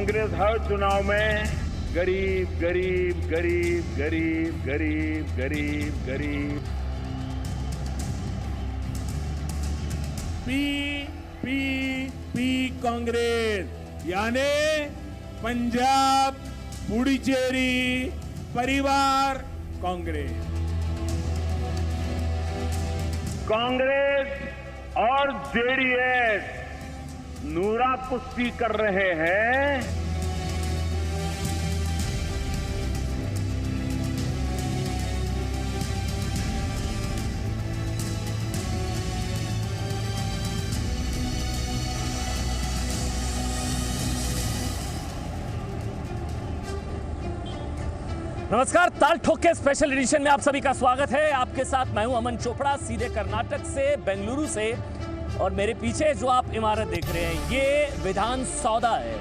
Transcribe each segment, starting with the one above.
कांग्रेस हर चुनाव में गरीब गरीब गरीब गरीब गरीब गरीब गरीब पी कांग्रेस यानी पंजाब पुडुचेरी परिवार कांग्रेस। कांग्रेस और जेडीएस नूरा कुश्ती कर रहे हैं। नमस्कार, ताल ठोक के स्पेशल एडिशन में आप सभी का स्वागत है। आपके साथ मैं हूं अमन चोपड़ा, सीधे कर्नाटक से, बेंगलुरु से। और मेरे पीछे जो आप इमारत देख रहे हैं ये विधान सौदा है।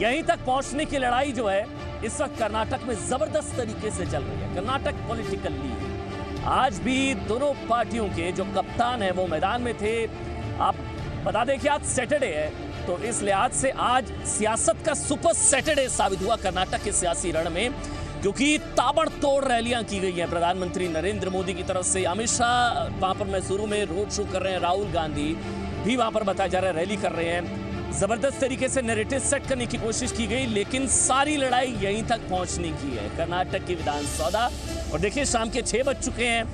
यहीं तक पहुंचने की लड़ाई जो है इस वक्त कर्नाटक में जबरदस्त तरीके से चल रही है। कर्नाटक पॉलिटिकल लीग, आज भी दोनों पार्टियों के जो कप्तान है वो मैदान में थे। आप बता दें कि आज सैटरडे है, तो इस लिहाज से आज सियासत का सुपर सैटरडे साबित हुआ कर्नाटक के सियासी रण में, क्योंकि ताबड़तोड़ रैलियां की गई हैं प्रधानमंत्री नरेंद्र मोदी की तरफ से। अमित शाह वहां पर मैसूरू में रोड शो कर रहे हैं, राहुल गांधी भी वहां पर बताया जा रहा है रैली कर रहे हैं। जबरदस्त तरीके से नैरेटिव सेट करने की कोशिश की गई, लेकिन सारी लड़ाई यहीं तक पहुंचने की है, कर्नाटक की विधान सौदा। और देखिए शाम के 6 बज चुके हैं।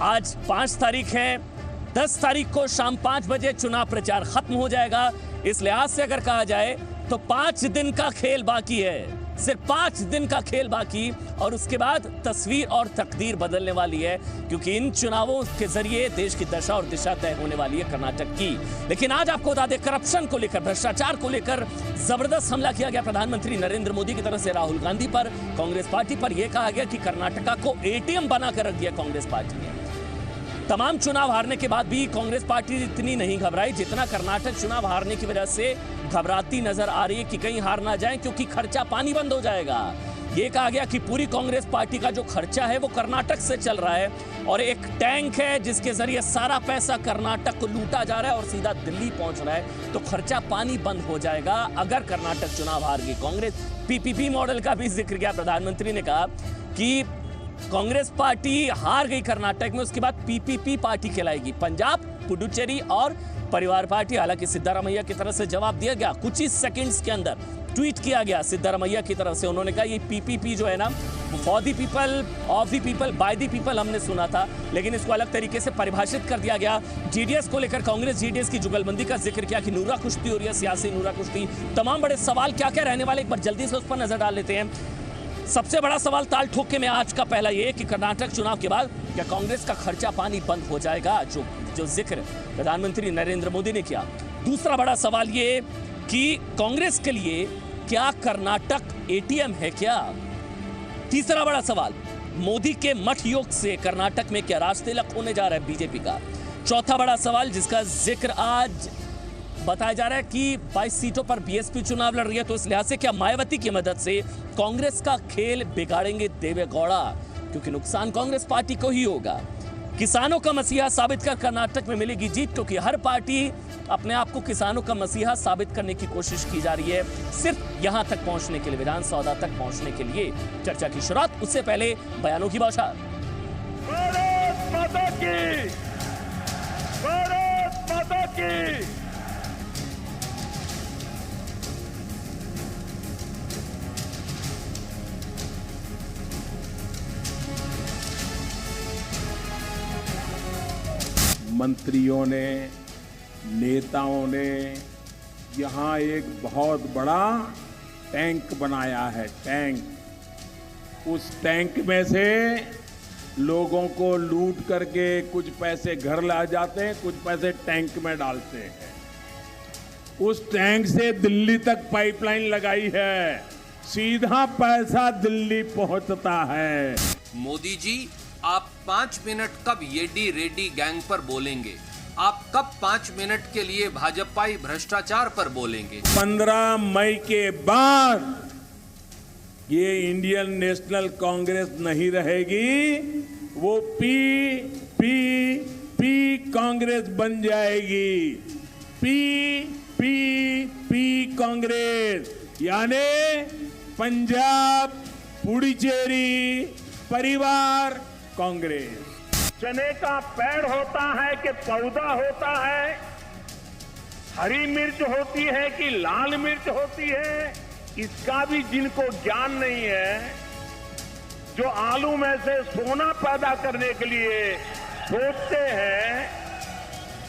आज 5 तारीख है, 10 तारीख को शाम 5 बजे चुनाव प्रचार खत्म हो जाएगा। इस लिहाज से अगर कहा जाए तो 5 दिन का खेल बाकी है, सिर्फ 5 दिन का खेल बाकी, और उसके बाद तस्वीर और तकदीर बदलने वाली है, क्योंकि इन चुनावों के जरिए देश की दशा और दिशा तय होने वाली है कर्नाटक की। लेकिन आज आपको बता दें, करप्शन को लेकर, भ्रष्टाचार को लेकर जबरदस्त हमला किया गया प्रधानमंत्री नरेंद्र मोदी की तरफ से राहुल गांधी पर, कांग्रेस पार्टी पर। यह कहा गया कि कर्नाटका को एटीएम बनाकर रख दिया कांग्रेस पार्टी ने। तमाम चुनाव हारने के बाद भी कांग्रेस पार्टी इतनी नहीं घबराई जितना कर्नाटक चुनाव हारने की वजह से घबराती नजर आ रही है कि कहीं हार ना जाए, क्योंकि खर्चा पानी बंद हो जाएगा। ये कहा गया कि पूरी कांग्रेस पार्टी का जो खर्चा है वो कर्नाटक से चल रहा है, और एक टैंक है जिसके जरिए सारा पैसा कर्नाटक को लूटा जा रहा है और सीधा दिल्ली पहुंच रहा है। तो खर्चा पानी बंद हो जाएगा अगर कर्नाटक चुनाव हार गई कांग्रेस। पीपीपी मॉडल का भी जिक्र किया प्रधानमंत्री ने, कहा कि कांग्रेस पार्टी हार गई कर्नाटक में, उसके बाद पीपीपी पार्टी कहलाएगी, पंजाब पुडुचेरी और परिवार पार्टी। हालांकि सिद्धारमैया की तरफ से जवाब दिया गया, कुछ ही सेकंड्स के अंदर ट्वीट किया गया सिद्धारमैया की तरफ से। उन्होंने कहा ये पीपीपी जो है ना, for the people, of the people, by the people हमने सुना था, लेकिन इसको अलग तरीके से परिभाषित कर दिया गया। जेडीएस को लेकर कांग्रेस जेडीएस की जुगलबंदी का जिक्र किया कि नूरा कुश्ती हो रही है, सियासी नूरा कुश्ती। तमाम बड़े सवाल क्या क्या रहने वाले, एक बार जल्दी से उस पर नजर डाल लेते हैं। सबसे बड़ा सवाल ताल ठोके में आज का पहला ये कि कर्नाटक चुनाव के बाद क्या कांग्रेस का खर्चा पानी बंद हो जाएगा, जो जिक्र प्रधानमंत्री नरेंद्र मोदी ने किया। दूसरा बड़ा सवाल ये कि कांग्रेस के लिए क्या कर्नाटक एटीएम है क्या। तीसरा बड़ा सवाल, मोदी के मठ योग से कर्नाटक में क्या राजतिलक होने जा रहा है बीजेपी का। चौथा बड़ा सवाल जिसका जिक्र आज बताया जा रहा है कि 22 सीटों पर बीएसपी चुनाव लड़ रही है, तो इस लिहाज से क्या मायावती की मदद से कांग्रेस का खेल बिगाड़ेंगे देवेगौड़ा, क्योंकि नुकसान कांग्रेस पार्टी को ही होगा। किसानों का मसीहा साबित कर कर्नाटक में मिलेगी जीत, क्योंकि हर पार्टी अपने आप को किसानों का मसीहा साबित करने की कोशिश की जा रही है, सिर्फ यहां तक पहुंचने के लिए, विधान सौदा तक पहुंचने के लिए। चर्चा की शुरुआत, उससे पहले बयानों की बौछार। भारत माता की, भारत माता की। मंत्रियों ने, नेताओं ने यहाँ एक बहुत बड़ा टैंक बनाया है, टैंक। उस टैंक में से लोगों को लूट करके कुछ पैसे घर ला जाते हैं, कुछ पैसे टैंक में डालते हैं। उस टैंक से दिल्ली तक पाइपलाइन लगाई है, सीधा पैसा दिल्ली पहुंचता है। मोदी जी, आप 5 मिनट कब येडी रेडी गैंग पर बोलेंगे? आप कब 5 मिनट के लिए भाजपाई भ्रष्टाचार पर बोलेंगे? 15 मई के बाद ये इंडियन नेशनल कांग्रेस नहीं रहेगी, वो पी कांग्रेस बन जाएगी। पी कांग्रेस यानी पंजाब पुडुचेरी परिवार कांग्रेस। चने का पेड़ होता है कि पौधा होता है, हरी मिर्च होती है कि लाल मिर्च होती है, इसका भी जिनको ज्ञान नहीं है, जो आलू में से सोना पैदा करने के लिए सोचते हैं,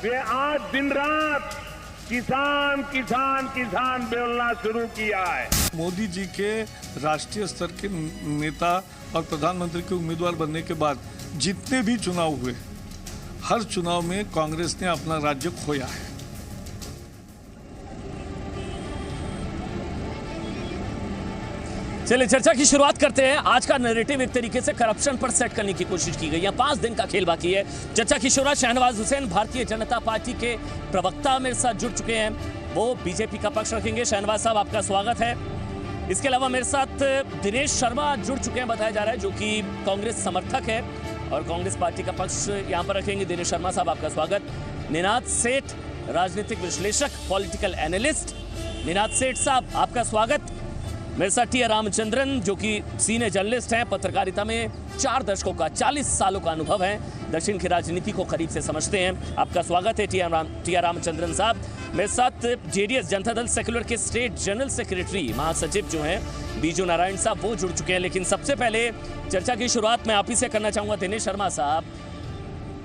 वे आज दिन रात किसान किसान किसान बोलना शुरू किया है। मोदी जी के राष्ट्रीय स्तर के नेता और प्रधानमंत्री के उम्मीदवार बनने के बाद जितने भी चुनाव हुए, हर चुनाव में कांग्रेस ने अपना राज्य खोया है। चलिए चर्चा की शुरुआत करते हैं। आज का नैरेटिव एक तरीके से करप्शन पर सेट करने की कोशिश की गई है। 5 दिन का खेल बाकी है। चर्चा की शुरुआत शहनवाज हुसैन भारतीय जनता पार्टी के प्रवक्ता मेरे साथ जुड़ चुके हैं, वो बीजेपी का पक्ष रखेंगे। शहनवाज साहब आपका स्वागत है। इसके अलावा मेरे साथ दिनेश शर्मा जुड़ चुके हैं, बताया जा रहा है, जो कि कांग्रेस समर्थक है और कांग्रेस पार्टी का पक्ष यहाँ पर रखेंगे। दिनेश शर्मा साहब आपका स्वागत। निनाद सेठ राजनीतिक विश्लेषक, पॉलिटिकल एनालिस्ट। निनाद सेठ साहब आपका स्वागत। मेरे साथ टी आर रामचंद्रन, जो कि सीनियर जर्नलिस्ट हैं, पत्रकारिता में 4 दशकों का 40 सालों का अनुभव है, दक्षिण की राजनीति को करीब से समझते हैं। आपका स्वागत है टी आर रामचंद्रन साहब। मेरे साथ जेडीएस जनता दल सेक्युलर के स्टेट जनरल सेक्रेटरी, महासचिव जो हैं बीजू नारायण साहब, वो जुड़ चुके हैं। लेकिन सबसे पहले चर्चा की शुरुआत मैं आप ही से करना चाहूंगा। दिनेश शर्मा साहब,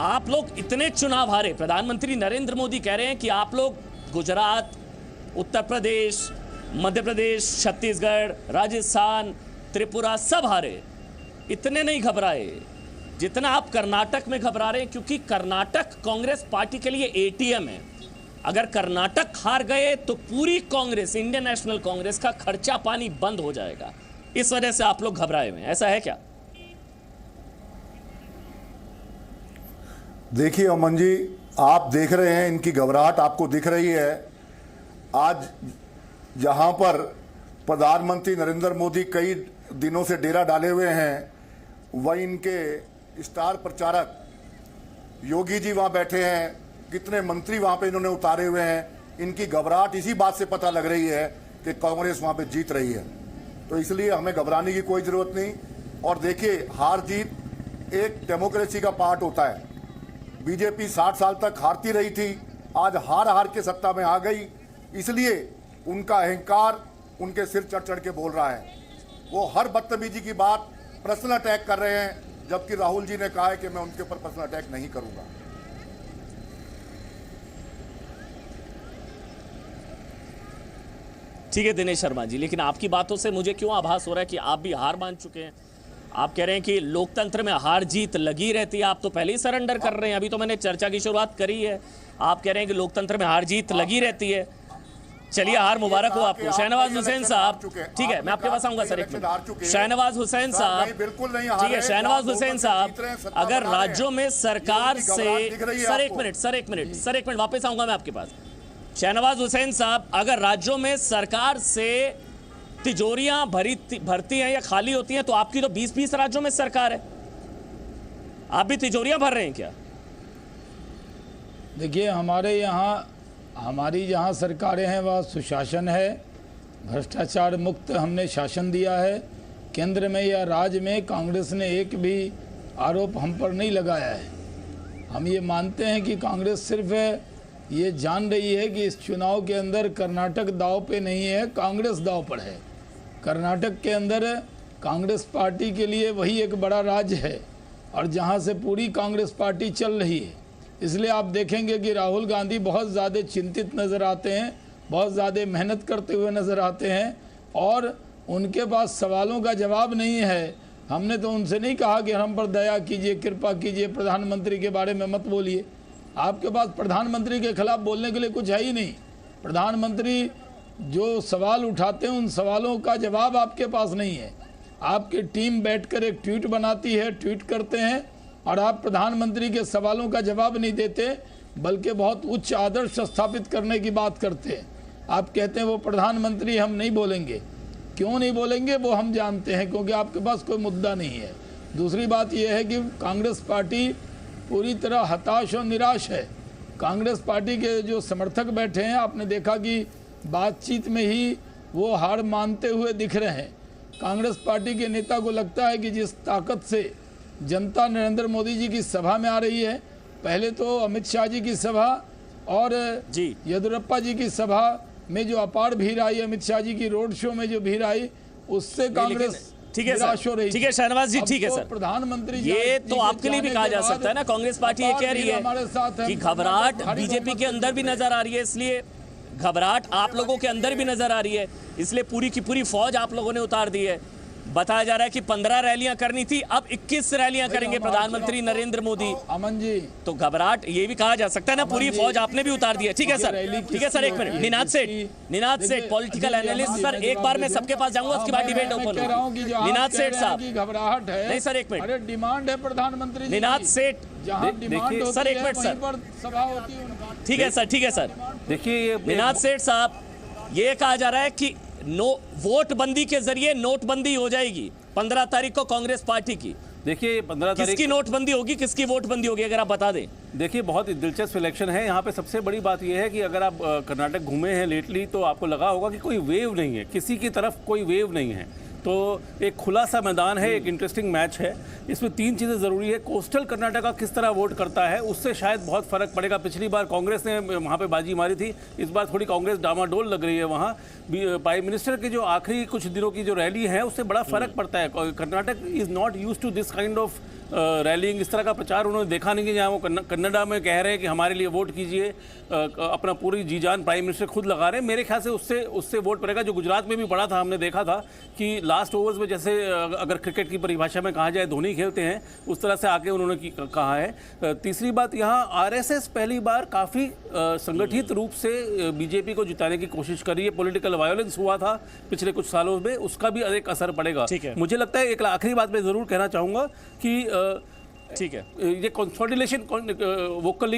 आप लोग इतने चुनाव हारे, प्रधानमंत्री नरेंद्र मोदी कह रहे हैं कि आप लोग गुजरात, उत्तर प्रदेश, मध्य प्रदेश, छत्तीसगढ़, राजस्थान, त्रिपुरा सब हारे, इतने नहीं घबराए जितना आप कर्नाटक में घबरा रहे हैं, क्योंकि कर्नाटक कांग्रेस पार्टी के लिए एटीएम है। अगर कर्नाटक हार गए तो पूरी कांग्रेस, इंडियन नेशनल कांग्रेस का खर्चा पानी बंद हो जाएगा। इस वजह से आप लोग घबराए हुए हैं, ऐसा है क्या? देखिए अमन जी, आप देख रहे हैं, इनकी घबराहट आपको दिख रही है। आज जहां पर प्रधानमंत्री नरेंद्र मोदी कई दिनों से डेरा डाले हुए हैं, वहीं इनके स्टार प्रचारक योगी जी वहां बैठे हैं, कितने मंत्री वहां पे इन्होंने उतारे हुए हैं। इनकी घबराहट इसी बात से पता लग रही है कि कांग्रेस वहां पे जीत रही है, तो इसलिए हमें घबराने की कोई जरूरत नहीं। और देखिए, हार जीत एक डेमोक्रेसी का पार्ट होता है। बीजेपी 60 साल तक हारती रही थी, आज हार हार के सत्ता में आ गई, इसलिए उनका अहंकार उनके सिर चढ़ चढ़ के बोल रहा है। वो हर बदतमीजी की बात पर्सनल अटैक कर रहे हैं, जबकि राहुल जी ने कहा है कि मैं उनके ऊपर पर्सनल अटैक नहीं करूंगा। ठीक है दिनेश शर्मा जी, लेकिन आपकी बातों से मुझे क्यों आभास हो रहा है कि आप भी हार मान चुके हैं। आप कह रहे हैं कि लोकतंत्र में हार जीत लगी रहती है, आप तो पहले ही सरेंडर कर रहे हैं। अभी तो मैंने चर्चा की शुरुआत करी है, आप कह रहे हैं कि लोकतंत्र में हार जीत लगी रहती है। चलिए, हार मुबारक हो आपको। शहनवाज हुसैन साहब, ठीक है, मैं आपके पास आऊंगा सर, एक मिनट। शहनवाज हुसैन साहब, बिल्कुल नहीं, ठीक है शहनवाज हुसैन साहब, अगर राज्यों में सरकार से, सर एक मिनट वापस आऊंगा मैं आपके पास। शहनवाज हुसैन साहब, अगर राज्यों में सरकार से तिजोरियां भरती हैं या खाली होती हैं, तो आपकी तो 20-20 राज्यों में सरकार है, आप भी तिजोरियां भर रहे हैं क्या? देखिए, हमारी जहाँ सरकारें हैं वह सुशासन है, भ्रष्टाचार मुक्त हमने शासन दिया है। केंद्र में या राज्य में कांग्रेस ने एक भी आरोप हम पर नहीं लगाया है। हम ये मानते हैं कि कांग्रेस सिर्फ ये जान रही है कि इस चुनाव के अंदर कर्नाटक दांव पे नहीं है, कांग्रेस दांव पर है। कर्नाटक के अंदर कांग्रेस पार्टी के लिए वही एक बड़ा राज्य है और जहाँ से पूरी कांग्रेस पार्टी चल रही है। इसलिए आप देखेंगे कि राहुल गांधी बहुत ज़्यादा चिंतित नज़र आते हैं, बहुत ज़्यादा मेहनत करते हुए नज़र आते हैं और उनके पास सवालों का जवाब नहीं है। हमने तो उनसे नहीं कहा कि हम पर दया कीजिए, कृपा कीजिए, प्रधानमंत्री के बारे में मत बोलिए। आपके पास प्रधानमंत्री के खिलाफ बोलने के लिए कुछ है ही नहीं। प्रधानमंत्री जो सवाल उठाते हैं, उन सवालों का जवाब आपके पास नहीं है। आपकी टीम बैठकर एक ट्वीट बनाती है, ट्वीट करते हैं और आप प्रधानमंत्री के सवालों का जवाब नहीं देते, बल्कि बहुत उच्च आदर्श स्थापित करने की बात करते हैं। आप कहते हैं वो प्रधानमंत्री हम नहीं बोलेंगे। क्यों नहीं बोलेंगे वो हम जानते हैं, क्योंकि आपके पास कोई मुद्दा नहीं है। दूसरी बात यह है कि कांग्रेस पार्टी पूरी तरह हताश और निराश है। कांग्रेस पार्टी के जो समर्थक बैठे हैं, आपने देखा कि बातचीत में ही वो हार मानते हुए दिख रहे हैं। कांग्रेस पार्टी के नेता को लगता है कि जिस ताकत से जनता नरेंद्र मोदी जी की सभा में आ रही है, पहले तो अमित शाह जी की सभा और येदियुरप्पा जी की सभा में जो अपार भीड़ आई, अमित शाह जी की रोड शो में जो भीड़ आई, उससे कांग्रेस ठीक है सर, ठीक है शहनवाज जी, ठीक है सर। प्रधानमंत्री ये तो आपके लिए भी कहा जा सकता है ना, कांग्रेस पार्टी ये कह रही है कि घबराहट बीजेपी के अंदर भी नजर आ रही है, इसलिए घबराहट आप लोगों के अंदर भी नजर आ रही है, इसलिए पूरी की पूरी फौज आप लोगों ने उतार दी है। बताया जा रहा है कि 15 रैलियां करनी थी, अब 21 रैलियां करेंगे प्रधानमंत्री नरेंद्र मोदी। अमन जी, तो घबराहट ये भी कहा जा सकता है ना, पूरी फौज आपने भी उतार दी है। ठीक है सर, ठीक है सर, एक मिनट। निनाद सेठ पॉलिटिकल एनालिस्ट सर, एक बार मैं सबके पास जाऊंगा, उसके बाद डिबेट ओपन होगी। निनाद सेठ साहब, घबराहट है नहीं सर, एक मिनट, अरे डिमांड है प्रधानमंत्री निनाद सेठ, देखिए सर एक मिनट सर, सभा होती है। ठीक है सर, ठीक है सर, देखिए निनाद सेठ साहब, ये कहा जा रहा है कि वोट बंदी के जरिए नोटबंदी हो जाएगी 15 तारीख को कांग्रेस पार्टी की। देखिए 15 तारीख किसकी नोटबंदी होगी, किसकी वोटबंदी होगी, अगर आप बता दें। देखिए बहुत दिलचस्प इलेक्शन है। यहाँ पे सबसे बड़ी बात यह है कि अगर आप कर्नाटक घूमे हैं लेटली तो आपको लगा होगा कि कोई वेव नहीं है, किसी की तरफ कोई वेव नहीं है। तो एक खुला सा मैदान है, एक इंटरेस्टिंग मैच है। इसमें 3 चीज़ें ज़रूरी है। कोस्टल कर्नाटका किस तरह वोट करता है, उससे शायद बहुत फ़र्क पड़ेगा। पिछली बार कांग्रेस ने वहाँ पे बाजी मारी थी, इस बार थोड़ी कांग्रेस डामाडोल लग रही है। वहाँ प्राइम मिनिस्टर की जो आखिरी कुछ दिनों की जो रैली है उससे बड़ा फ़र्क पड़ता है। Karnataka is not use to this kind of rallying. इस तरह का प्रचार उन्होंने देखा नहीं कि जहाँ वो कन्नडा में कह रहे हैं कि हमारे लिए वोट कीजिए, अपना पूरी जी जान प्राइम मिनिस्टर खुद लगा रहे हैं। मेरे ख्याल से उससे वोट पड़ेगा। जो गुजरात में भी पड़ा था, हमने देखा था कि लास्ट ओवर्स में जैसे अगर क्रिकेट की परिभाषा में कहा जाए धोनी खेलते हैं, उस तरह से आके उन्होंने कहा है। तीसरी बात, यहाँ आरएसएस पहली बार काफ़ी संगठित रूप से बीजेपी को जिताने की कोशिश कर रही है। पॉलिटिकल वायलेंस हुआ था पिछले कुछ सालों में, उसका भी एक असर पड़ेगा। मुझे लगता है एक आखिरी बात मैं ज़रूर कहना चाहूँगा कि ठीक है, ये कंसोलिडेशन वोकल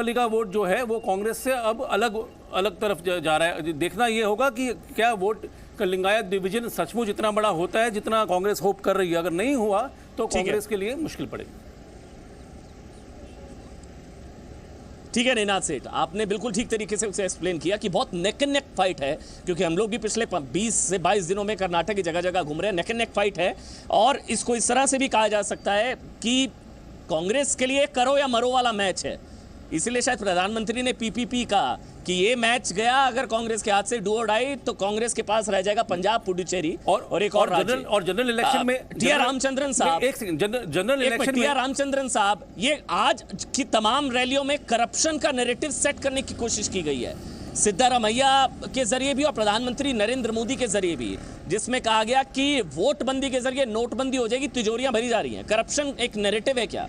लीगा वोट जो है वो कांग्रेस से अब अलग तरफ जा रहा है। देखना ये होगा कि क्या वोट का लिंगायत डिवीजन सचमुच इतना बड़ा होता है जितना कांग्रेस होप कर रही है। अगर नहीं हुआ तो कांग्रेस के लिए मुश्किल पड़ेगी। ठीक है निनाद सेठ, आपने बिल्कुल ठीक तरीके से उसे एक्सप्लेन किया कि बहुत नेक एंड नेक फाइट है, क्योंकि हम लोग भी पिछले 20 से 22 दिनों में कर्नाटक की जगह जगह घूम रहे हैं। नेक एंड नेक फाइट है, और इसको इस तरह से भी कहा जा सकता है कि कांग्रेस के लिए करो या मरो वाला मैच है। इसलिए शायद प्रधानमंत्री ने पीपीपी कहा कि ये मैच गया अगर कांग्रेस के हाथ से डू और डाई, तो कांग्रेस के पास रह जाएगा पंजाब, पुडुचेरी और एक और राज्य। और जनरल इलेक्शन में टी आर रामचंद्रन साहब, एक second, general election T R Ramachandran साहब, ये आज की तमाम रैलियों में करप्शन का नैरेटिव सेट करने की कोशिश की गई है, सिद्धारमैया के जरिए भी और प्रधानमंत्री नरेंद्र मोदी के जरिए भी, जिसमें कहा गया कि वोटबंदी के जरिए नोटबंदी हो जाएगी, तिजोरियां भरी जा रही हैं। करप्शन एक नैरेटिव है क्या?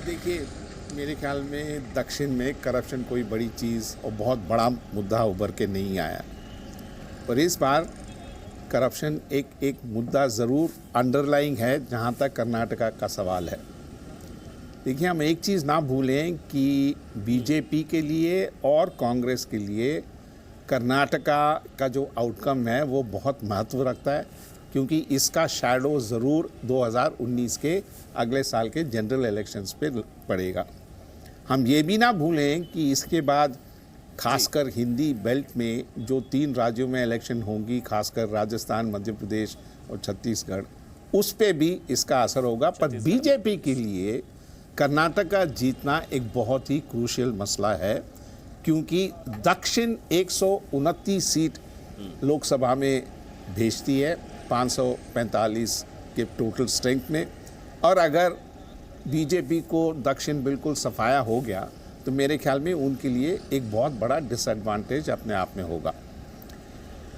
देखिए, मेरे ख्याल में दक्षिण में करप्शन कोई बड़ी चीज़ और बहुत बड़ा मुद्दा उभर के नहीं आया, पर इस बार करप्शन एक मुद्दा ज़रूर अंडरलाइंग है जहाँ तक कर्नाटका का सवाल है। देखिए, हम एक चीज़ ना भूलें कि बीजेपी के लिए और कांग्रेस के लिए कर्नाटका का जो आउटकम है वो बहुत महत्व रखता है, क्योंकि इसका शैडो ज़रूर 2019 के अगले साल के जनरल इलेक्शंस पे पड़ेगा। हम ये भी ना भूलें कि इसके बाद खासकर हिंदी बेल्ट में जो 3 राज्यों में इलेक्शन होंगी, खासकर राजस्थान, मध्य प्रदेश और छत्तीसगढ़, उस पे भी इसका असर होगा। पर बीजेपी के लिए कर्नाटका जीतना एक बहुत ही क्रूशियल मसला है, क्योंकि दक्षिण 129 सीट लोकसभा में भेजती है 545 के टोटल स्ट्रेंथ में, और अगर बीजेपी को दक्षिण बिल्कुल सफाया हो गया तो मेरे ख्याल में उनके लिए एक बहुत बड़ा डिसएडवांटेज अपने आप में होगा।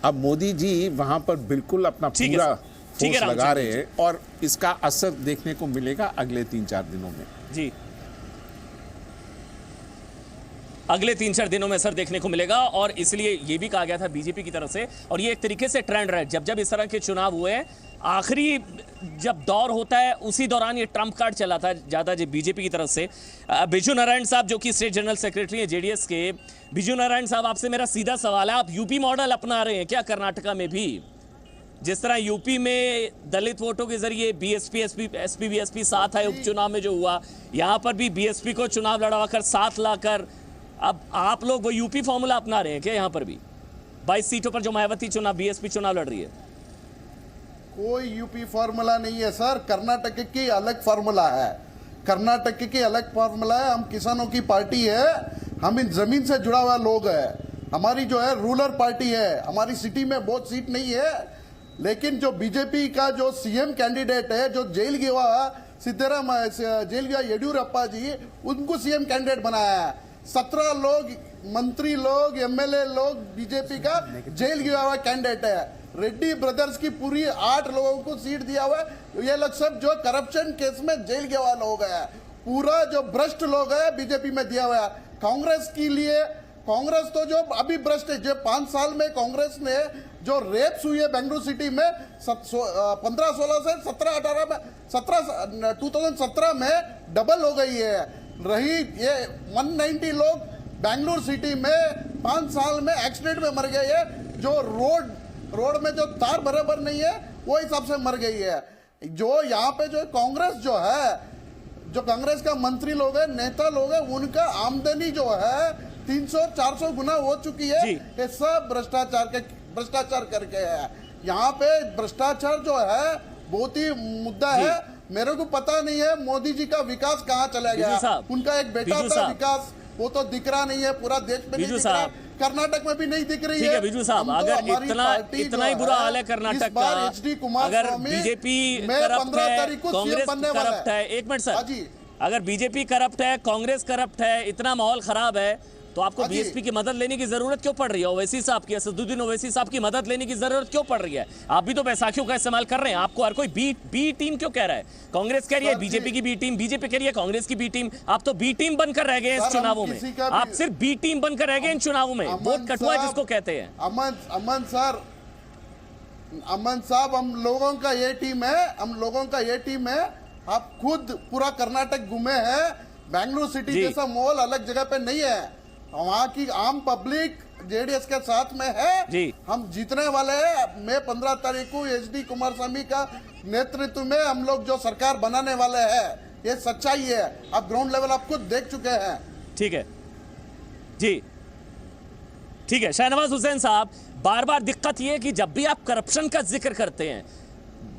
अब मोदी जी वहाँ पर बिल्कुल अपना पूरा फोर्स लगा रहे हैं, और इसका असर देखने को मिलेगा अगले 3-4 दिनों में। जी, अगले 3-4 दिनों में असर देखने को मिलेगा, और इसलिए ये भी कहा गया था बीजेपी की तरफ से, और ये एक तरीके से ट्रेंड रहा है। जब इस तरह के चुनाव हुए, आखिरी जब दौर होता है उसी दौरान ये ट्रम्प कार्ड चला था ज़्यादा जी बीजेपी की तरफ से। बिजू नारायण साहब जो कि स्टेट जनरल सेक्रेटरी हैं जेडीएस के, बिजू नारायण साहब, आपसे मेरा सीधा सवाल है, आप यूपी मॉडल अपना रहे हैं क्या कर्नाटका में भी? जिस तरह यूपी में दलित वोटों के जरिए बीएसपी एसपी बीएसपी साथ आए उपचुनाव में जो हुआ, यहाँ पर भी बीएसपी को चुनाव लड़वाकर साथ लाकर, अब आप लोग वो यूपी फॉर्मूला अपना रहे हैं क्या यहाँ पर भी? 22 सीटों पर जो मायावती चुनाव बीएसपी चुनाव लड़ रही है? कोई यूपी फॉर्मूला नहीं है सर, कर्नाटक की अलग फॉर्मूला है, कर्नाटक की अलग फॉर्मूला है। हम किसानों की पार्टी है, हम इन जमीन से जुड़ा हुआ लोग है, हमारी जो है रूरल पार्टी है, हमारी सिटी में बहुत सीट नहीं है। लेकिन जो बीजेपी का जो सीएम कैंडिडेट है, जो जेल गया येडियूरप्पा जी, उनको सीएम कैंडिडेट बनाया है। 17 लोग मंत्री लोग एमएलए लोग बीजेपी का जेल गया हुआ कैंडिडेट है। रेड्डी ब्रदर्स की पूरी 8 लोगों को सीट दिया हुआ है। ये लोग सब जो करप्शन केस में जेल गया हुआ लोग है, पूरा जो भ्रष्ट लोग है बीजेपी में दिया हुआ है। कांग्रेस के लिए, कांग्रेस तो जो अभी भ्रष्ट है, जो 5 साल में कांग्रेस ने जो रेप्स हुई है बेंगलुरु सिटी में 15-16 से 17-18 में 2017 में डबल हो गई है। रही ये 190 लोग बेंगलुरु सिटी में 5 साल में एक्सीडेंट में मर गए हैं। जो रोड में जो तार बराबर नहीं है वो हिसाब से मर गई है। जो यहाँ पे जो कांग्रेस जो है, जो कांग्रेस का मंत्री लोग है, नेता लोग है, उनका आमदनी जो है 300-400 गुना हो चुकी है। ये सब भ्रष्टाचार करके है। यहाँ पे भ्रष्टाचार जो है बहुत ही मुद्दा है। मेरे को पता नहीं है मोदी जी का विकास कहाँ चला गया। उनका एक बेटा था विकास, वो तो दिख रहा नहीं है, पूरा देश में नहीं दिख रहा, कर्नाटक में भी नहीं दिख रही है। बिजू साहब, अगर इतना ही बुरा हाल है कर्नाटक का, अगर बीजेपी करप्ट है, कांग्रेस करप्ट है, एक मिनट सर, अगर बीजेपी करप्ट है, कांग्रेस करप्ट है, इतना माहौल खराब है, तो आपको बीएसपी की मदद लेने की जरूरत क्यों पड़ रही है? ओवैसी साहब की, असदुद्दीन ओवैसी साहब की मदद लेने की जरूरत क्यों पड़ रही है? आप भी तो बैसाखियों का इस्तेमाल कर रहे हैं। आपको हर कोई बी टीम क्यों कह रहा है? कांग्रेस कह रही है बीजेपी की बी टीम, बीजेपी कह रही है कांग्रेस की बी टीम। आप तो बी टीम बनकर रह गए इस चुनावों में, आप सिर्फ बी टीम बनकर रह गए इन चुनावों में। वोट कटुआ जिसको कहते हैं। अमन साहब, हम लोगों का ये टीम है, आप खुद पूरा कर्नाटक घूमे हैं। बेंगलुरु सिटी जैसा माहौल अलग जगह पे नहीं है। वहाँ की आम पब्लिक जेडीएस के साथ में है। हम जीतने वाले हैं। मैं 15 तारीख को एचडी कुमारस्वामी का नेतृत्व में हम लोग जो सरकार बनाने वाले हैं, ये सच्चाई है। आप ग्राउंड लेवल आप खुद देख चुके हैं। ठीक है जी, ठीक है। शाहनवाज हुसैन साहब, बार बार दिक्कत ये है कि जब भी आप करप्शन का जिक्र करते हैं,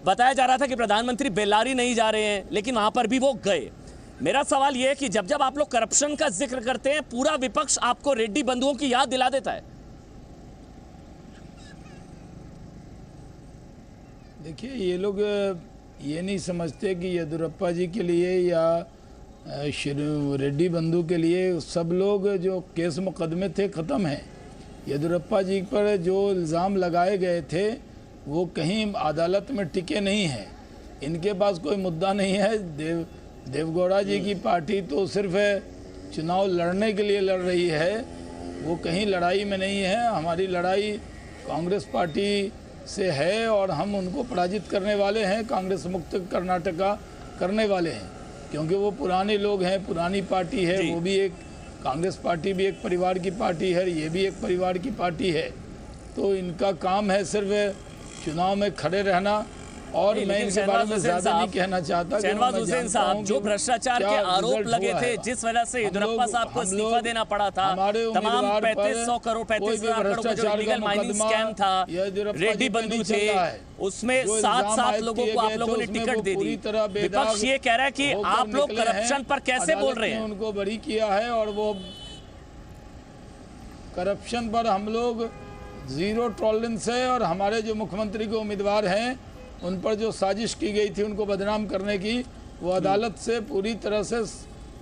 बताया जा रहा था कि प्रधानमंत्री बेल्लारी नहीं जा रहे हैं, लेकिन वहां पर भी वो गए। मेरा सवाल यह है कि जब जब आप लोग करप्शन का जिक्र करते हैं, पूरा विपक्ष आपको रेड्डी बंधुओं की याद दिला देता है। देखिए, ये लोग ये नहीं समझते कि येदियुरप्पा जी के लिए या रेड्डी बंधु के लिए सब लोग जो केस मुकदमे थे ख़त्म हैं। येदियुरप्पा जी पर जो इल्ज़ाम लगाए गए थे वो कहीं अदालत में टिके नहीं हैं। इनके पास कोई मुद्दा नहीं है। देवगौड़ा जी की पार्टी तो सिर्फ चुनाव लड़ने के लिए लड़ रही है, वो कहीं लड़ाई में नहीं है। हमारी लड़ाई कांग्रेस पार्टी से है और हम उनको पराजित करने वाले हैं, कांग्रेस मुक्त कर्नाटका करने वाले हैं, क्योंकि वो पुराने लोग हैं, पुरानी पार्टी है। वो भी एक कांग्रेस पार्टी भी एक परिवार की पार्टी है, ये भी एक परिवार की पार्टी है। तो इनका काम है सिर्फ चुनाव में खड़े रहना। और मैं इनके बारे में ज्यादा नहीं कहना चाहता। शहनवाज हुसैन साहब, जो भ्रष्टाचार के आरोप लगे थे, जिस वजह से येदियुरप्पा साहब को इस्तीफा देना पड़ा था, तमाम 3500 करोड़ 35,000 करोड़ का जो इलीगल माइनिंग स्कैम था, रेड्डी बंधु थे, उसमें 7 लोगों को आप लोगों ने टिकट दे दी। विपक्ष ये कह रहा है कि आप लोग करप्शन पर कैसे बोल रहे हैं? उनको बरी किया है और वो करप्शन पर हम लोग जीरो टॉलरेंस है। और हमारे जो मुख्यमंत्री के उम्मीदवार हैं, उन पर जो साजिश की गई थी उनको बदनाम करने की, वो अदालत से पूरी तरह से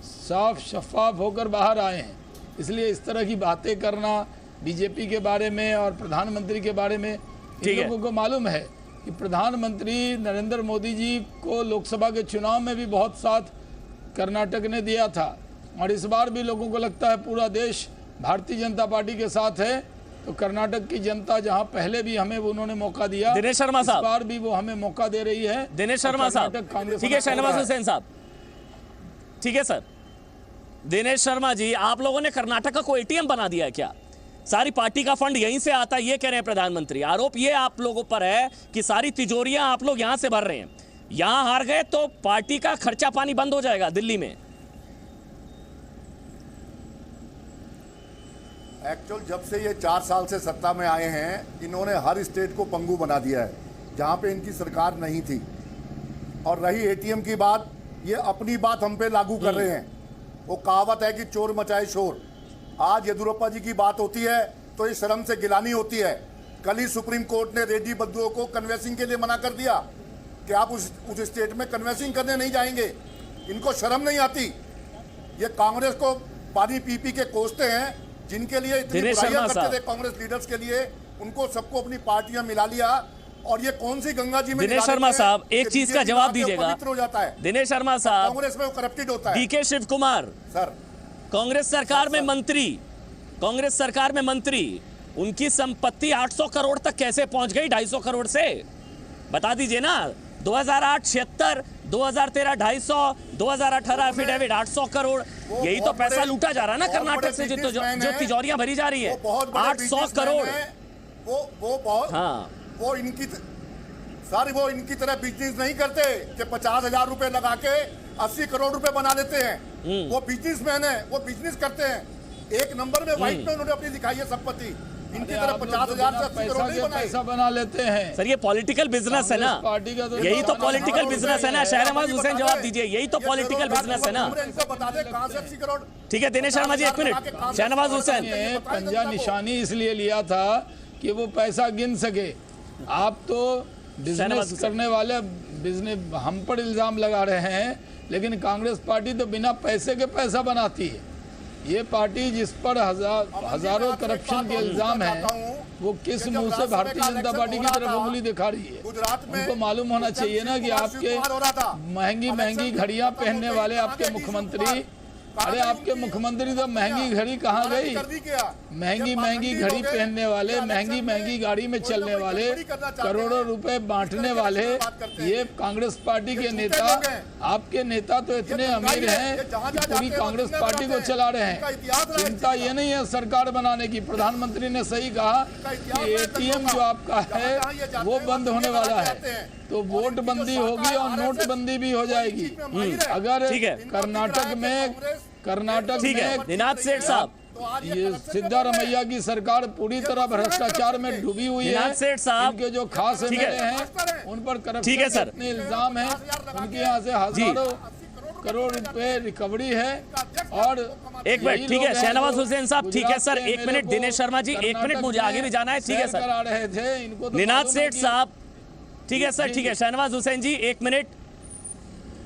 साफ शफाफ होकर बाहर आए हैं। इसलिए इस तरह की बातें करना बीजेपी के बारे में और प्रधानमंत्री के बारे में, इन लोगों को मालूम है कि प्रधानमंत्री नरेंद्र मोदी जी को लोकसभा के चुनाव में भी बहुत साथ कर्नाटक ने दिया था, और इस बार भी लोगों को लगता है पूरा देश भारतीय जनता पार्टी के साथ है। तो कर्नाटक की जनता जहां पहले भी हमें उन्होंने मौका दिया, दिनेश शर्मा साहब, इस बार भी वो हमें मौका दे रही है। दिनेश शर्मा साहब, ठीक है। शहनवाज हुसैन साहब, ठीक है सर। दिनेश शर्मा जी, आप लोगों ने कर्नाटक को एटीएम बना दिया है क्या? सारी पार्टी का फंड यहीं से आता है, ये कह रहे हैं प्रधानमंत्री। आरोप ये आप लोगों पर है कि सारी तिजोरियां आप लोग यहां से भर रहे हैं। यहां हार गए तो पार्टी का खर्चा पानी बंद हो जाएगा दिल्ली में। एक्चुअल जब से ये 4 साल से सत्ता में आए हैं, इन्होंने हर स्टेट को पंगु बना दिया है जहां पे इनकी सरकार नहीं थी। और रही एटीएम की बात, ये अपनी बात हम पे लागू कर रहे हैं। वो कहावत है कि चोर मचाए शोर। आज येदियुरप्पा जी की बात होती है तो ये शर्म से गिलानी होती है। कल ही सुप्रीम कोर्ट ने रेड्डी बंधुओं को कन्वेंसिंग के लिए मना कर दिया कि आप उस स्टेट में कन्वेंसिंग करने नहीं जाएंगे। इनको शर्म नहीं आती। ये कांग्रेस को पानी पी पी के कोसते हैं, जिनके लिए इतनी बुराइयां करते थे कांग्रेस लीडर्स के लिए, उनको सबको अपनी पार्टियां मिला लिया। और ये कौन सी गंगा जी में दिनेश शर्मा साहब एक चीज का जवाब दीजिएगा। पवित्र हो जाता है दिनेश शर्मा साहब, कांग्रेस में वो करप्टेड होता है। डीके शिव कुमार सर, कांग्रेस सरकार में मंत्री, कांग्रेस सरकार में मंत्री, उनकी संपत्ति 800 करोड़ तक कैसे पहुंच गई 250 करोड़ से? बता दीजिए ना। 2008 76, 2013 250, 2018 एफिडेविट 800 करोड़। यही तो पैसा लूटा जा रहा है ना कर्नाटक से, जो तिजोरियां भरी जा रही है। 800 करोड़ वो बहुत, हाँ, वो इनकी सारी वो इनकी तरह बिजनेस नहीं करते कि 50,000 रुपए लगा के 80 करोड़ रुपए बना लेते हैं। वो बिजनेसमैन है, वो बिजनेस करते हैं। एक नंबर में व्हाइट में उन्होंने अपनी दिखाई है संपत्ति। इनकी तरह 50,000 से 80 करोड़ नहीं बनाए। पैसा बना लेते हैं सर। ये पॉलिटिकल बिजनेस है ना, यही तो पॉलिटिकल बिजनेस है ना। शहनवाज हुसैन जवाब दीजिए, यही तो पॉलिटिकल बिजनेस है ना। बता दे कहां से 80 करोड़। ठीक है दिनेश शर्मा जी, एक मिनट। शहनवाज हुसैन, पंजा निशानी इसलिए लिया था कि वो पैसा गिन सके। आप तो बिजनेस करने वाले बिजनेस हम पर इल्जाम लगा रहे हैं, लेकिन कांग्रेस पार्टी तो बिना पैसे के पैसा बनाती है। ये पार्टी जिस पर हजारों करप्शन के इल्जाम हैं, वो किस मुंह से भारतीय जनता पार्टी की तरफ उंगली दिखा रही है? उनको मालूम होना चाहिए ना कि आपके महंगी महंगी घड़ियां पहनने वाले आपके मुख्यमंत्री, अरे आपके मुख्यमंत्री तो महंगी घड़ी कहाँ गई? महंगी महंगी घड़ी पहनने वाले, महंगी महंगी गाड़ी में चलने वाले, करोड़ों रुपए बांटने वाले, ये कांग्रेस पार्टी के नेता, आपके नेता तो इतने अमीर हैं कि पूरी कांग्रेस पार्टी को चला रहे हैं। चिंता ये नहीं है सरकार बनाने की। प्रधानमंत्री ने सही कहा कि एटीएम जो आपका है वो बंद होने वाला है, तो वोट बंदी होगी और नोटबंदी भी हो जाएगी। अगर कर्नाटक में निनाद सेठ साहब, ये सिद्धारमैया की सरकार पूरी तरह भ्रष्टाचार में डूबी हुई है। सेठ साहब, इनके जो खास एमएलए हैं उन पर करप्शन के इतने इल्जाम है, उनके यहाँ से हजारों करोड़ रुपए रिकवरी है। और एक मिनट, ठीक है शहनवाज हुसैन साहब, ठीक है सर, एक मिनट। दिनेश शर्मा जी, एक मिनट, मुझे आगे भी जाना है। ठीक है सर, रहे थे इनको। निनाद सेठ साहब, ठीक है सर, ठीक है। शहनवाज हुसैन जी, एक मिनट,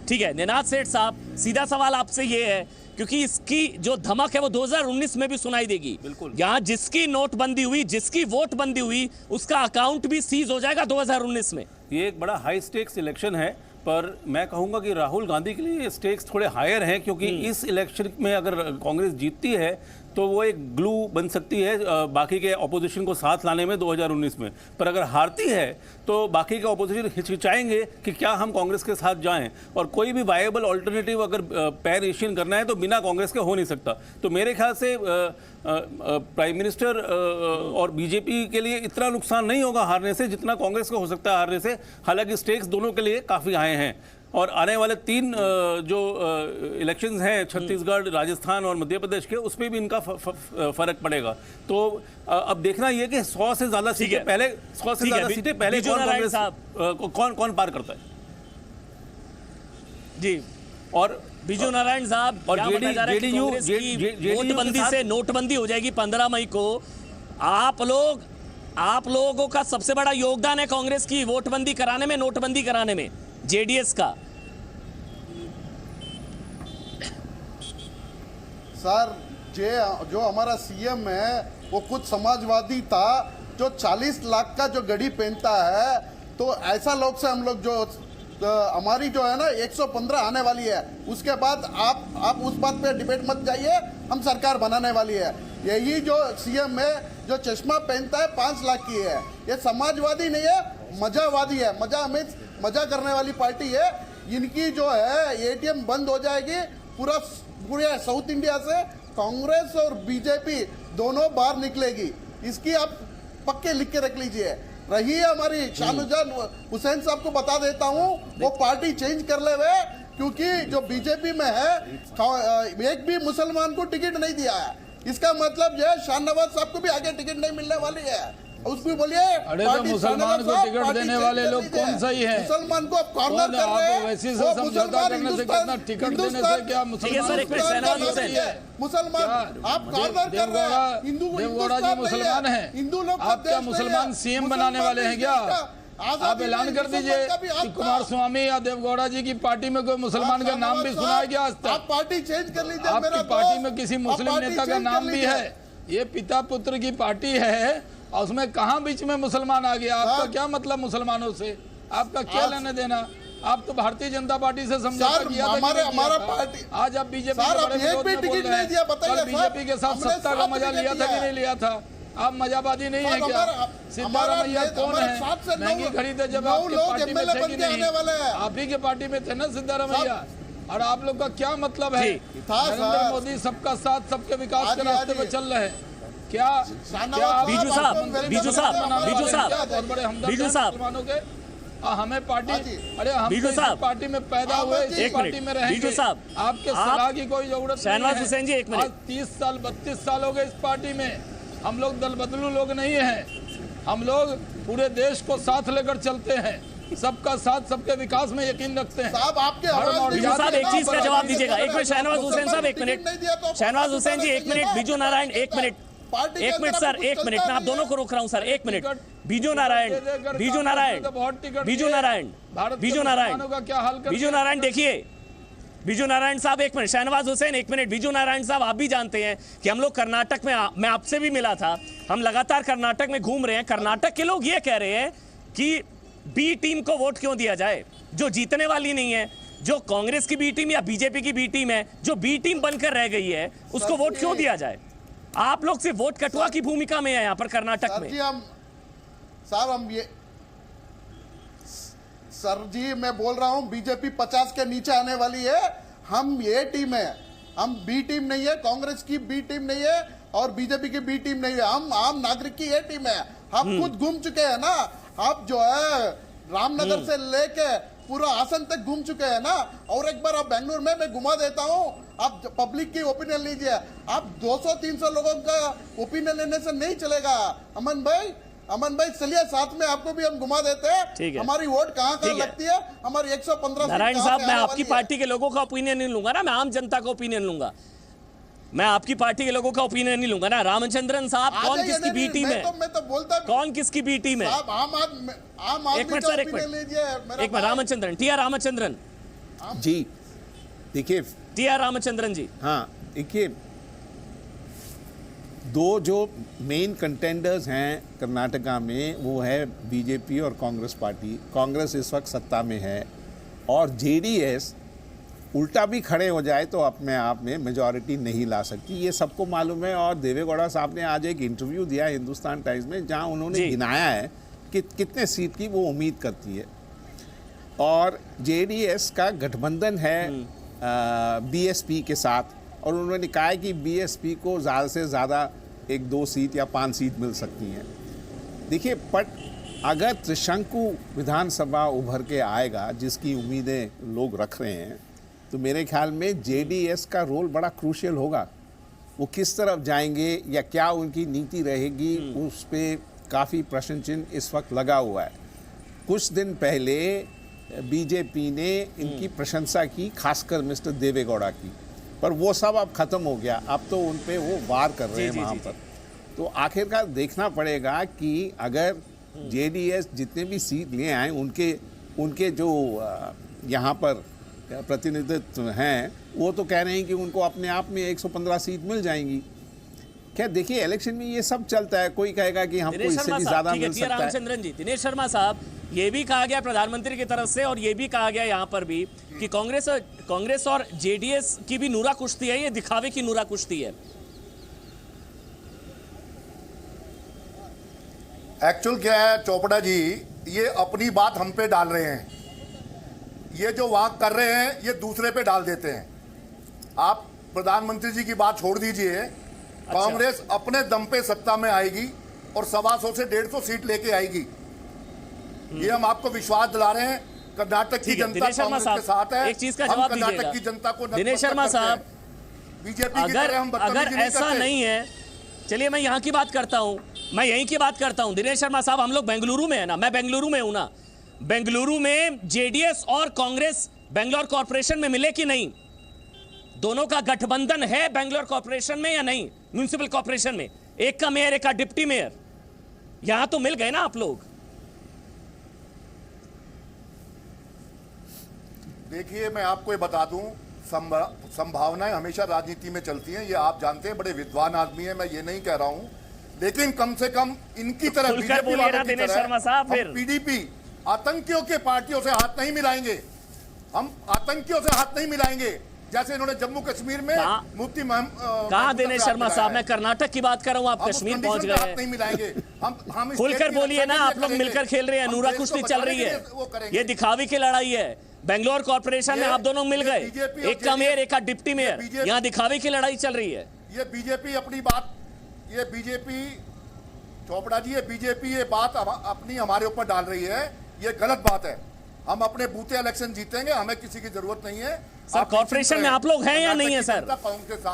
ठीक है। निनाद सेठ साहब, सीधा सवाल आपसे ये है, क्योंकि इसकी जो धमक है वो 2019 में भी सुनाई देगी। बिल्कुल, यहाँ जिसकी नोटबंदी हुई, जिसकी वोट बंदी हुई, उसका अकाउंट भी सीज हो जाएगा 2019 में। ये एक बड़ा हाई स्टेक्स इलेक्शन है, पर मैं कहूंगा कि राहुल गांधी के लिए स्टेक्स थोड़े हायर हैं, क्योंकि इस इलेक्शन में अगर कांग्रेस जीतती है तो वो एक ग्लू बन सकती है बाकी के ऑपोजिशन को साथ लाने में 2019 में। पर अगर हारती है तो बाकी के ऑपोजिशन हिचकिचाएंगे कि क्या हम कांग्रेस के साथ जाएं, और कोई भी वायबल ऑल्टरनेटिव अगर पैन एशियन करना है तो बिना कांग्रेस के हो नहीं सकता। तो मेरे ख्याल से प्राइम मिनिस्टर और बीजेपी के लिए इतना नुकसान नहीं होगा हारने से, जितना कांग्रेस को हो सकता है हारने से। हालांकि स्टेक्स दोनों के लिए काफ़ी हाई हैं, और आने वाले 3 जो इलेक्शंस हैं, छत्तीसगढ़, राजस्थान और मध्य प्रदेश के, उसमें भी इनका फर्क पड़ेगा। तो अब देखना ये कि 100 से ज़्यादा सीटें पहले, 100 से ज़्यादा सीटें पहले कौन पार करता है जी। और बिजू नारायण साहब, और जेडीयू नोटबंदी से नोटबंदी हो जाएगी 15 मई को। आप लोगों का सबसे बड़ा योगदान है कांग्रेस की वोटबंदी कराने में, नोटबंदी कराने में, जेडीएस का। सर, जो हमारा सीएम है वो खुद समाजवादी था, जो 40 लाख का जो घड़ी पहनता है, तो ऐसा लोग से हम लोग जो हमारी जो है ना 115 आने वाली है, उसके बाद आप उस बात पे डिबेट मत जाइए, हम सरकार बनाने वाली है। यही जो सीएम है जो चश्मा पहनता है 5 लाख की है, ये समाजवादी नहीं है, मजावादी है। मजा करने वाली पार्टी है। इनकी जो है एटीएम बंद हो जाएगी, पूरे साउथ इंडिया से कांग्रेस और बीजेपी दोनों बाहर निकलेगी। इसकी आप पक्के लिख के रख लीजिए। रही है हमारी शाहनुजान हुसैन साहब को बता देता हूँ, वो पार्टी चेंज कर ले वे, क्योंकि जो बीजेपी में है एक भी मुसलमान को टिकट नहीं दिया है। इसका मतलब ये शाहनवाज साहब को भी आगे टिकट नहीं मिलने वाली है। उसको बोलिए अरे तो मुसलमान को टिकट देने वाले लोग कौन सही है? मुसलमान को आप कॉर्नर कर रहे हैं। वैसे से समझौता करने से कितना टिकट देने से क्या मुसलमान आप कॉर्नर कर रहे हैं। देवगौड़ा जी मुसलमान है, हिंदू लोग आप क्या मुसलमान सीएम बनाने वाले हैं क्या? आप ऐलान कर दीजिए कि कुमार स्वामी या देवगौड़ा जी की पार्टी में कोई मुसलमान का नाम भी सुना है क्या आज तक? आप पार्टी चेंज कर लीजिए। आपकी पार्टी में किसी मुस्लिम नेता का नाम भी है? ये पिता पुत्र की पार्टी है और उसमें कहां बीच में मुसलमान आ गया? आपका क्या मतलब मुसलमानों से? आपका क्या लेने देना? आप तो भारतीय जनता पार्टी से समझौता किया था। हमारा पार्टी आज आप बीजेपी बीजेपी के साथ सत्ता का मजा लिया था कि नहीं लिया था? आप मजाबादी नहीं है क्या? सिद्धारमैया कौन है? महंगी खरीदे जब आपकी पार्टी में थे कि नहीं? आप ही के पार्टी में थे ना सिद्धारमैया? और आप लोग का क्या मतलब है? नरेंद्र मोदी सबका साथ सबके विकास के रास्ते पे चल रहे हैं क्या? बीजू साहब हमें पार्टी, अरे हम बीजू साहब पार्टी में पैदा हुए, इस पार्टी में रहेंगे। बीजू साहब आपके सलाह की कोई जरूरत नहीं है। शहनवाज हुसैन जी 1 मिनट। 30 साल 32 साल हो गए इस पार्टी में। हम लोग दल बदलू लोग नहीं हैं। हम लोग पूरे देश को साथ लेकर चलते हैं, सबका साथ सबके विकास में यकीन रखते हैं। बीजू साहब एक चीज का जवाब दीजिएगा। 1 मिनट शहनवाज हुसैन साहब, 1 मिनट शहनवाज हुसैन जी, 1 minute. Biju Narayan 1 minute, 1 minute sir, 1 minute. मैं आप दोनों को रोक रहा हूं सर, 1 मिनट। बीजू नारायण देखिए, बीजू नारायण साहब 1 मिनट। शहनवाज हुसैन 1 मिनट। बीजू नारायण साहब, आप भी जानते हैं कि हम लोग कर्नाटक में, मैं आपसे भी मिला था, हम लगातार कर्नाटक में घूम रहे हैं। कर्नाटक के लोग ये कह रहे हैं कि बी टीम को वोट क्यों दिया जाए, जो जीतने वाली नहीं है, जो कांग्रेस की बी टीम या बीजेपी की बी टीम है, जो बी टीम बनकर रह गई है, उसको वोट क्यों दिया जाए? आप लोग सिर्फ वोट कटुआ की भूमिका में है यहाँ पर कर्नाटक में। सर जी मैं बोल रहा हूं बीजेपी 50 के नीचे आने वाली है। हम ये टीम है, हम बी टीम नहीं है, कांग्रेस की बी टीम नहीं है और बीजेपी की बी टीम नहीं है। हम आम नागरिक की ये टीम है। हम खुद घूम चुके हैं ना। आप जो है रामनगर से लेके पूरा आसन तक घूम चुके हैं ना। और एक बार आप बेंगलुरु में मैं घुमा देता हूं, आप पब्लिक की ओपिनियन लीजिए। आप 200-300 लोगों का ओपिनियन लेने से नहीं चलेगा। अमन भाई चलिए साथ में आपको भी हम घुमा देते हैं। हमारी वोट कहाँ लगती है, हमारी 115। नारायण साहब, मैं आपकी पार्टी के लोगों का ओपिनियन नहीं लूंगा ना, मैं आम जनता का ओपिनियन लूंगा। मैं आपकी पार्टी के लोगों का ओपिनियन नहीं लूंगा ना। रामचंद्रन साहब, कौन किसकी बी टीम है? मैं तो बोलता कौन किसकी बी टीम है? आम आदमी 1 मिनट सर, 1 मिनट। एक minute Ramachandran, T R Ramachandran ji. देखिए टी आर रामचंद्रन जी, हाँ देखिए, दो जो मेन कंटेंडर्स हैं कर्नाटका में वो है बीजेपी और कांग्रेस पार्टी। कांग्रेस इस वक्त सत्ता में है और जेडीएस उल्टा भी खड़े हो जाए तो अपने आप में मेजॉरिटी नहीं ला सकती, ये सबको मालूम है। और देवेगौड़ा साहब ने आज एक इंटरव्यू दिया हिंदुस्तान टाइम्स में जहां उन्होंने गिनाया है कि कितने सीट की वो उम्मीद करती है। और जेडीएस का गठबंधन है बीएसपी के साथ और उन्होंने कहा है कि बीएसपी को ज़्यादा से ज़्यादा 1-2 सीट या 5 सीट मिल सकती हैं। देखिए, बट अगर त्रिशंकु विधानसभा उभर के आएगा जिसकी उम्मीदें लोग रख रहे हैं, तो मेरे ख्याल में जेडीएस का रोल बड़ा क्रूशियल होगा। वो किस तरफ जाएंगे या क्या उनकी नीति रहेगी, उस पर काफ़ी प्रश्न चिन्ह इस वक्त लगा हुआ है। कुछ दिन पहले बीजेपी ने इनकी प्रशंसा की, खासकर मिस्टर देवेगौड़ा की, पर वो सब अब ख़त्म हो गया। अब तो उन पे वो वार कर रहे हैं वहाँ पर। तो आखिरकार देखना पड़ेगा कि अगर जेडीएस जितने भी सीट ले आए, उनके जो यहाँ पर प्रतिनिधित्व हैं, वो तो कह रहे हैं कि उनको अपने आप में 115 सीट मिल जाएंगी। क्या देखिए, इलेक्शन में ये सब चलता है। कोई कहेगा कि हमको इससे भी ज़्यादा मिल सकता है। रामचंद्रन जी, दिनेश शर्मा साहब, ये भी कहा गया प्रधानमंत्री की तरफ से और ये भी कहा गया यहाँ पर भी कि कांग्रेस और जेडीएस की भी नूरा कुश्ती है, ये दिखावे की नूरा कुश्ती है। एक्चुअल क्या है चोपड़ा जी, ये अपनी बात हम पे डाल रहे हैं। ये जो वहां कर रहे हैं ये दूसरे पे डाल देते हैं। आप प्रधानमंत्री जी की बात छोड़ दीजिए। कांग्रेस अपने दम पे सत्ता में आएगी और 125 से 150 सीट लेके आएगी, ये हम आपको विश्वास दिला रहे हैं। कर्नाटक की जनता कांग्रेस के साथ है। एक चीज का जवाब दीजिएगा। कर्नाटक की जनता को दिनेश शर्मा साहब, बीजेपी की तरह हम बदतमीजी अगर नहीं ऐसा करते। नहीं है, चलिए मैं यहाँ की बात करता हूँ, मैं यहीं की बात करता हूँ। दिनेश शर्मा साहब, हम लोग बेंगलुरु में है ना, मैं बेंगलुरु में हूँ ना। बेंगलुरु में जेडीएस और कांग्रेस बेंगलोर कॉर्पोरेशन में मिले कि नहीं? दोनों का गठबंधन है बेंगलोर कॉर्पोरेशन में या नहीं? म्युनिसिपल कॉर्पोरेशन में एक का मेयर, एक का डिप्टी मेयर, यहां तो मिल गए ना आप लोग। देखिए, मैं आपको ये बता दूं, संभावनाएं हमेशा राजनीति में चलती हैं, ये आप जानते हैं, बड़े विद्वान आदमी हैं, मैं ये नहीं कह रहा हूं, लेकिन कम से कम इनकी तरह खुलकर बोलिए ना दिनेश शर्मा साहब। फिर पीडीपी आतंकियों के पार्टियों से हाथ नहीं मिलाएंगे, हम आतंकियों से हाथ नहीं मिलाएंगे, जैसे इन्होंने जम्मू कश्मीर में मुफ्ती कहा दिनेश शर्मा साहब, मैं कर्नाटक की बात कर रहा हूं, आप कश्मीर पहुंच गए हैं। नहीं मिलाएंगे हम खुलकर बोलिए ना, आप लोग मिलकर खेल रहे हैं, नूरा कुश्ती चल रही है, ये दिखावी की लड़ाई है। बेंगलोर कॉर्पोरेशन में आप दोनों मिल गए, एक का मेयर, एक का डिप्टी मेयर, यहाँ दिखावे की लड़ाई चल रही है। ये बीजेपी अपनी बात, ये बीजेपी चोपड़ा जी, ये बीजेपी ये बात अपनी हमारे ऊपर डाल रही है, ये गलत बात है। हम अपने बूथे इलेक्शन जीतेंगे, हमें किसी की जरूरत नहीं है। सर कॉर्पोरेशन में आप लोग हैं या नहीं है? सर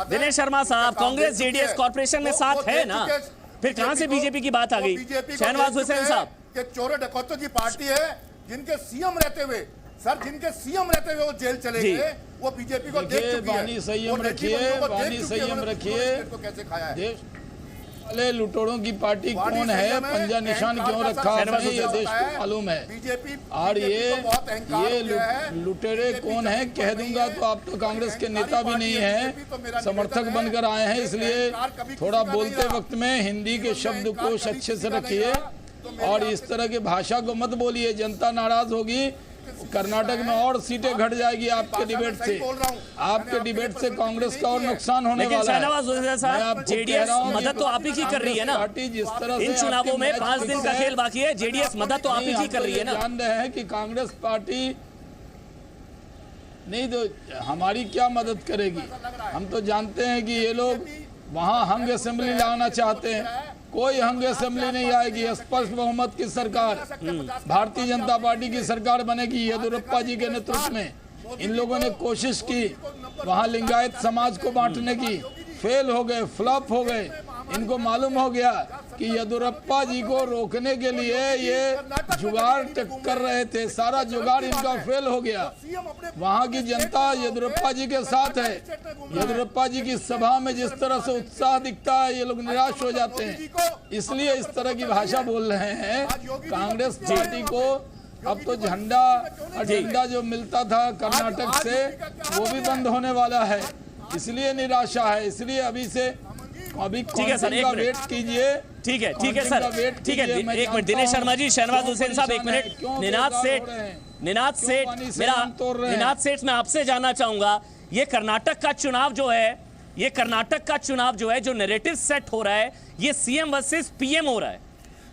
दिनेश शर्मा साहब, कांग्रेस जेडीएस कॉर्पोरेशन में साथ है ना, फिर कहां से बीजेपी की बात आ गई? शहनवाज हुसैन साहब, चोरों डकैतों की पार्टी है, जिनके सीएम रहते हुए, सर जिनके सीएम रहते हुए वो जेल चले गए, वो बीजेपी को देख चुकी है। वाणी संयम रखिए, वाणी संयम रखिए। कैसे खाया है देश वाले लुटेरों की पार्टी कौन है, पंजा निशान क्यों रखा है, ये देश को मालूम है। बीजेपी और ये लुटेरे कौन है कह दूंगा तो आप तो कांग्रेस के नेता भी नहीं हैं, समर्थक बनकर आए हैं, इसलिए थोड़ा बोलते वक्त में हिंदी के शब्दकोश अच्छे से रखिए और इस तरह की भाषा को मत बोलिए, जनता नाराज होगी। कर्नाटक में और सीटें घट जाएगी आपके डिबेट से, आपके डिबेट से कांग्रेस का और नुकसान होने वाला है। शहनवाज हुसैन साहब, जेडीएस मदद तो आप ही की कर रही है ना, जिस तरह इन चुनावों में 5 दिन का खेल बाकी है, जेडीएस मदद तो आप ही की कर रही है ना। जान रहे हैं कि कांग्रेस पार्टी नहीं तो हमारी क्या मदद करेगी, हम तो जानते हैं कि ये लोग वहां हंग असेंबली लाना चाहते हैं, कोई हंग असेंबली नहीं आएगी, स्पष्ट बहुमत की सरकार, भारतीय जनता पार्टी की सरकार बनेगी येदियुरप्पा जी के नेतृत्व में। इन लोगों ने कोशिश की वहां लिंगायत समाज को बांटने की, फेल हो गए, फ्लॉप हो गए। इनको मालूम हो गया कि येदियुरप्पा जी को रोकने के लिए ये जुगाड़ कर रहे थे, सारा जुगाड़ इनका फेल हो गया। वहां की जनता येदियुरप्पा जी के साथ है, येदियुरप्पा जी की सभा में जिस तरह से उत्साह दिखता है, ये लोग निराश हो जाते हैं, इसलिए इस तरह की भाषा बोल रहे हैं। कांग्रेस पार्टी को अब तो झंडा जो मिलता था कर्नाटक से वो भी बंद होने वाला है, इसलिए निराशा है। इसलिए अभी ठीक है सर, एक मिनट वेट कीजिए। ठीक है सर, ठीक है, एक मिनट दिनेश शर्मा जी, शहनवाज हुसैन साहब एक मिनट। निनाद सेठ मैं आपसे जानना चाहूंगा, ये कर्नाटक का चुनाव जो है, जो नैरेटिव सेट हो रहा है, ये सीएम वर्सेस पीएम हो रहा है।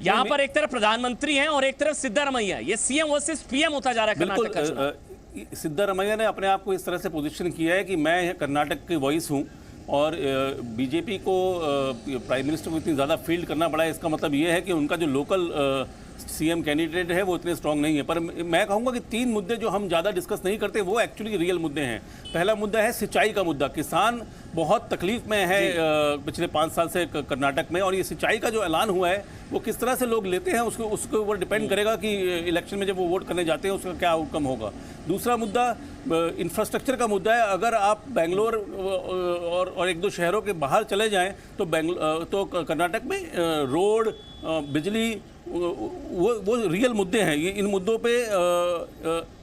यहाँ पर एक तरफ प्रधानमंत्री हैं और एक तरफ सिद्धारमैया, ये सीएम वर्सेस पीएम होता जा रहा है कर्नाटक का चुनाव। सिद्धारमैया ने अपने आप को इस तरह से पोजीशन किया है कि मैं कर्नाटक की वॉइस हूं और बीजेपी को प्राइम मिनिस्टर को इतनी ज़्यादा फील्ड करना पड़ा है। इसका मतलब ये है कि उनका जो लोकल सीएम कैंडिडेट है वो इतने स्ट्रांग नहीं है। पर मैं कहूँगा कि 3 मुद्दे जो हम ज़्यादा डिस्कस नहीं करते वो एक्चुअली रियल मुद्दे हैं। पहला मुद्दा है सिंचाई का मुद्दा। किसान बहुत तकलीफ में है पिछले 5 साल से कर्नाटक में, और ये सिंचाई का जो ऐलान हुआ है वो किस तरह से लोग लेते हैं उसके ऊपर डिपेंड करेगा कि इलेक्शन में जब वो वोट करने जाते हैं उसका क्या आउटकम होगा। दूसरा मुद्दा इंफ्रास्ट्रक्चर का मुद्दा है। अगर आप बेंगलोर और 1-2 शहरों के बाहर चले जाएं तो कर्नाटक में रोड, बिजली, वो रियल मुद्दे हैं। ये इन मुद्दों पे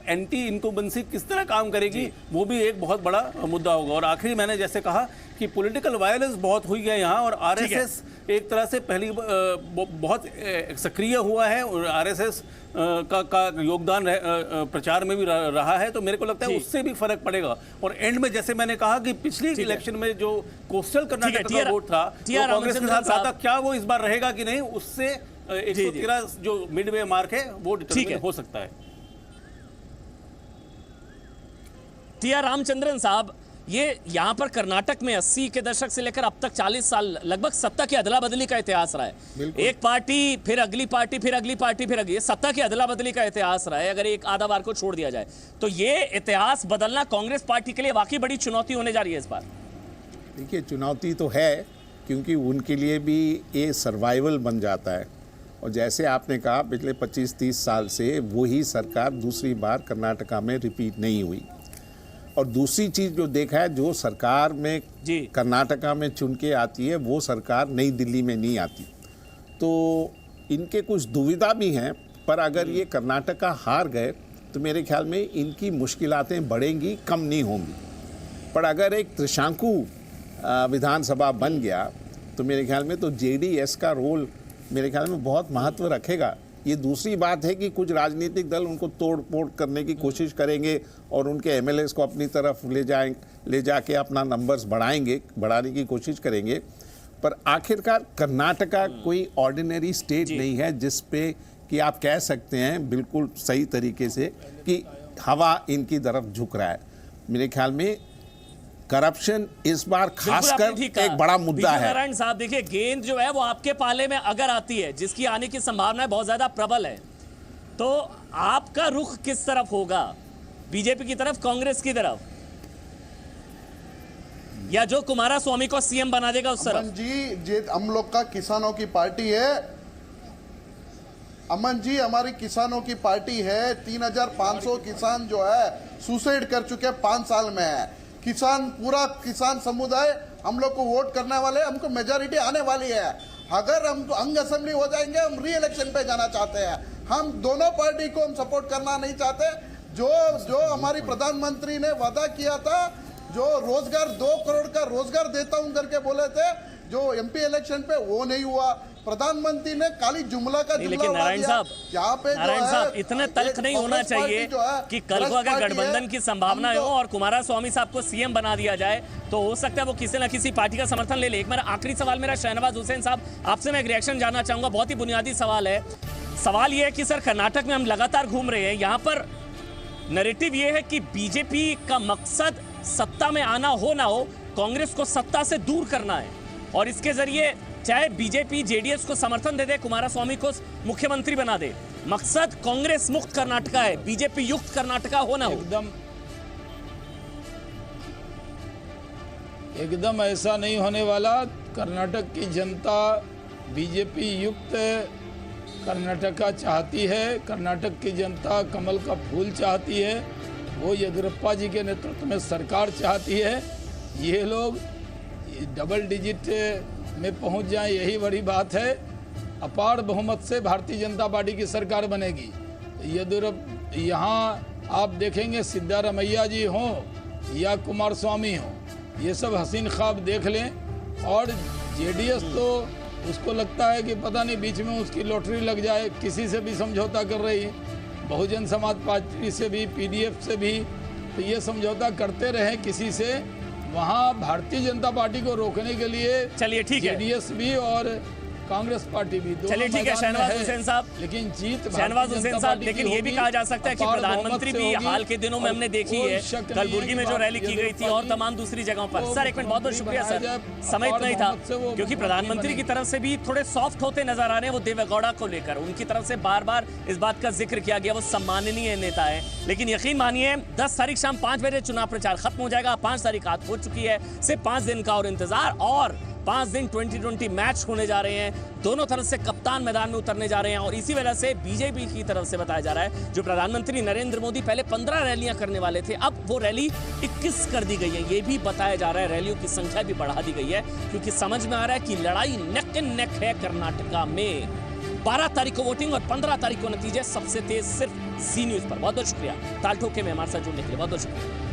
एंटी इनकम्बेंसी किस तरह काम करेगी वो भी एक बहुत बड़ा मुद्दा होगा। और आखिरी मैंने जैसे कहा कि पॉलिटिकल वायलेंस बहुत हुई है यहाँ, और आरएसएस एक तरह से पहली बहुत सक्रिय हुआ है और आरएसएस का योगदान प्रचार में भी रहा है। तो मेरे को लगता है उससे भी फर्क पड़ेगा। और एंड में जैसे मैंने कहा कि पिछली इलेक्शन में जो कोस्टल कर्नाटक का वोट था वो कांग्रेस के साथ था, क्या वो इस बार रहेगा कि नहीं, उससे 113 जो मिडवे मार्क है वो डिटरमिन हो सकता है। टी.आर. रामचंद्रन साहब, ये यहाँ पर कर्नाटक में 80 के दशक से लेकर अब तक 40 साल लगभग सत्ता की अदला बदली का इतिहास रहा है। एक पार्टी फिर अगली पार्टी फिर अगली पार्टी फिर अगली, सत्ता की अदला बदली का इतिहास रहा है। अगर एक आधा बार को छोड़ दिया जाए तो ये इतिहास बदलना कांग्रेस पार्टी के लिए वाकई बड़ी चुनौती होने जा रही है इस बार। देखिए, चुनौती तो है, क्योंकि उनके लिए भी ये सर्वाइवल बन जाता है। और जैसे आपने कहा, पिछले 25-30 साल से वही सरकार दूसरी बार कर्नाटका में रिपीट नहीं हुई। और दूसरी चीज़ जो देखा है, जो सरकार में कर्नाटका में चुन के आती है, वो सरकार नई दिल्ली में नहीं आती। तो इनके कुछ दुविधा भी हैं, पर अगर ये कर्नाटका हार गए तो मेरे ख्याल में इनकी मुश्किलातें बढ़ेंगी, कम नहीं होंगी। पर अगर एक त्रिशंकु विधानसभा बन गया तो मेरे ख्याल में तो जेडीएस का रोल मेरे ख्याल में बहुत महत्व रखेगा। ये दूसरी बात है कि कुछ राजनीतिक दल उनको तोड़ फोड़ करने की कोशिश करेंगे और उनके एमएलएस को अपनी तरफ ले जाके अपना नंबर्स बढ़ाने की कोशिश करेंगे। पर आखिरकार कर्नाटका कोई ऑर्डिनरी स्टेट नहीं है जिस पे कि आप कह सकते हैं बिल्कुल सही तरीके से कि हवा इनकी तरफ झुक रहा है। मेरे ख्याल में करप्शन इस बार खासकर एक बड़ा मुद्दा है। नारायण साहब, देखिए, गेंद जो है वो आपके पाले में अगर आती है, जिसकी आने की संभावना बहुत ज्यादा प्रबल है, तो आपका रुख किस तरफ होगा? बीजेपी की तरफ, कांग्रेस की तरफ, या जो कुमारस्वामी को सीएम बना देगा उस तरफ? अमन जी, हम लोग का किसानों की पार्टी है। अमन जी, हमारी किसानों की पार्टी है। 3500 किसान जो है सुसाइड कर चुके हैं 5 साल में है। किसान, पूरा किसान समुदाय हम लोग को वोट करने वाले, हमको मेजॉरिटी आने वाली है। अगर हम अंग असेंबली हो जाएंगे, हम री इलेक्शन पे जाना चाहते हैं। हम दोनों पार्टी को हम सपोर्ट करना नहीं चाहते। जो हमारी प्रधानमंत्री ने वादा किया था, जो रोजगार 2 करोड़ का रोजगार देता हूं करके बोले थे, जो एमपी इलेक्शन पे वो नहीं हुआ। प्रधानमंत्री ने खाली जुमला का जुमला। लेकिन नारायण साहब, यहाँ पे नारायण साहब, इतने तल्ख नहीं होना चाहिए कि कल को अगर गठबंधन की संभावना हो और कुमारस्वामी साहब को सीएम बना दिया जाए तो हो सकता है वो किसी ना किसी पार्टी का समर्थन ले ले। एक मेरा आखिरी सवाल मेरा शहनवाज हुसैन साहब, आपसे मैं एक रिएक्शन जानना चाहूंगा। बहुत ही बुनियादी सवाल है। सवाल ये है कि सर, कर्नाटक में हम लगातार घूम रहे हैं, यहाँ पर नैरेटिव ये है कि बीजेपी का मकसद सत्ता में आना हो ना हो, कांग्रेस को सत्ता से दूर करना है, और इसके जरिए चाहे बीजेपी जेडीएस को समर्थन दे दे, कुमारस्वामी को मुख्यमंत्री बना दे, मकसद कांग्रेस मुक्त कर्नाटका है, बीजेपी युक्त कर्नाटका हो ना हो। एकदम ऐसा नहीं होने वाला। कर्नाटक की जनता बीजेपी युक्त कर्नाटका चाहती है। कर्नाटक की जनता कमल का फूल चाहती है। वो येदियुरप्पा जी के नेतृत्व में सरकार चाहती है। ये लोग डबल डिजिट में पहुंच जाएं, यही बड़ी बात है। अपार बहुमत से भारतीय जनता पार्टी की सरकार बनेगी। येदियुरप्पा, यहाँ आप देखेंगे सिद्धारमैया जी हों या कुमारस्वामी हों, ये सब हसीन ख्वाब देख लें। और जेडीएस तो उसको लगता है कि पता नहीं बीच में उसकी लॉटरी लग जाए, किसी से भी समझौता कर रही है, बहुजन समाज पार्टी से भी, पीडीएफ से भी। तो ये समझौता करते रहे किसी से, वहाँ भारतीय जनता पार्टी को रोकने के लिए चलिए ठीक है, जेडीएस भी और कांग्रेस पार्टी भी। चलिए ठीक है शहनवाज हुसैन साहब, लेकिन जीत शहनवाज हुसैन साहब, लेकिन ये भी कहा जा सकता है कि प्रधानमंत्री भी हाल के दिनों में हमने देखी है, कलबुर्गी में जो रैली की गई थी और तमाम दूसरी जगहों पर। सर एक मिनट, बहुत बहुत शुक्रिया सर, समय इतना ही था, क्योंकि प्रधानमंत्री की तरफ से भी थोड़े सॉफ्ट होते नजर आ रहे हैं वो देवेगौड़ा को लेकर। उनकी तरफ से बार बार इस बात का जिक्र किया गया, वो सम्माननीय नेता है। लेकिन यकीन मानिए 10 तारीख शाम 5 बजे चुनाव प्रचार खत्म हो जाएगा। 5 तारीख हाथ हो चुकी है, सिर्फ 5 दिन का और इंतजार, और 5 दिन 2020 मैच होने जा रहे हैं। दोनों तरफ से कप्तान मैदान में उतरने जा रहे हैं, और इसी वजह से बीजेपी की तरफ से बताया जा रहा है, जो प्रधानमंत्री नरेंद्र मोदी पहले 15 रैलियां करने वाले थे, अब वो रैली 21 कर दी गई है। ये भी बताया जा रहा है रैलियों की संख्या भी बढ़ा दी गई है, क्योंकि समझ में आ रहा है कि लड़ाई नेक एंड नेक है कर्नाटका में। 12 तारीख को वोटिंग और 15 तारीख को नतीजे। सबसे तेज सिर्फ जी न्यूज पर। बहुत बहुत शुक्रिया ताल ठोके में हमारे साथ जुड़ने के लिए, बहुत बहुत शुक्रिया।